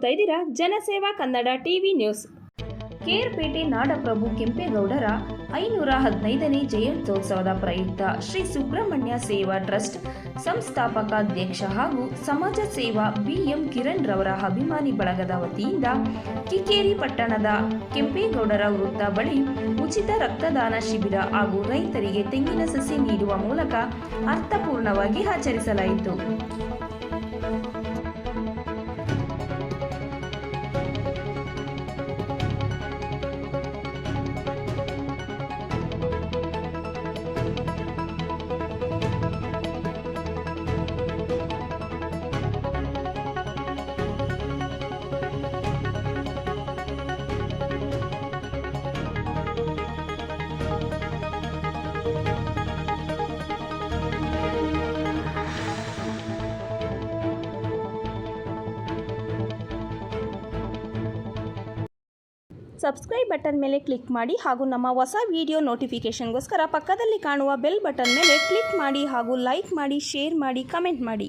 ನೋಡ್ತಾ ಇದ್ದೀರಾ ಜನಸೇವಾ ಕನ್ನಡ ಟಿವಿ ನ್ಯೂಸ್. ಕೇರ್ಪೇಟೆ ನಾಡಪ್ರಭು ಕೆಂಪೇಗೌಡರ 515ನೇ ಜಯಂತ್ಯೋತ್ಸವದ ಪ್ರಯುಕ್ತ ಶ್ರೀ ಸುಬ್ರಹ್ಮಣ್ಯ ಸೇವಾ ಟ್ರಸ್ಟ್ ಸಂಸ್ಥಾಪಕ ಅಧ್ಯಕ್ಷ ಹಾಗೂ ಸಮಾಜ ಸೇವಾ BM ಕಿರಣ್ ರವರ ಅಭಿಮಾನಿ ಬಳಗದ ವತಿಯಿಂದ ಕಿಕ್ಕೇರಿ ಪಟ್ಟಣದ ಕೆಂಪೇಗೌಡರ ವೃತ್ತ ಬಳಿ ಉಚಿತ ರಕ್ತದಾನ ಶಿಬಿರ ಹಾಗೂ ರೈತರಿಗೆ ತೆಂಗಿನ ಸಸಿ ನೀಡುವ ಮೂಲಕ ಅರ್ಥಪೂರ್ಣವಾಗಿ ಆಚರಿಸಲಾಯಿತು. ಸಬ್ಸ್ಕ್ರೈಬ್ ಬಟನ್ ಮೇಲೆ ಕ್ಲಿಕ್ ಮಾಡಿ ಹಾಗೂ ನಮ್ಮ ಹೊಸ ವಿಡಿಯೋ ನೋಟಿಫಿಕೇಷನ್ಗೋಸ್ಕರ ಪಕ್ಕದಲ್ಲಿ ಕಾಣುವ ಬೆಲ್ ಬಟನ್ ಮೇಲೆ ಕ್ಲಿಕ್ ಮಾಡಿ ಹಾಗೂ ಲೈಕ್ ಮಾಡಿ, ಶೇರ್ ಮಾಡಿ, ಕಮೆಂಟ್ ಮಾಡಿ.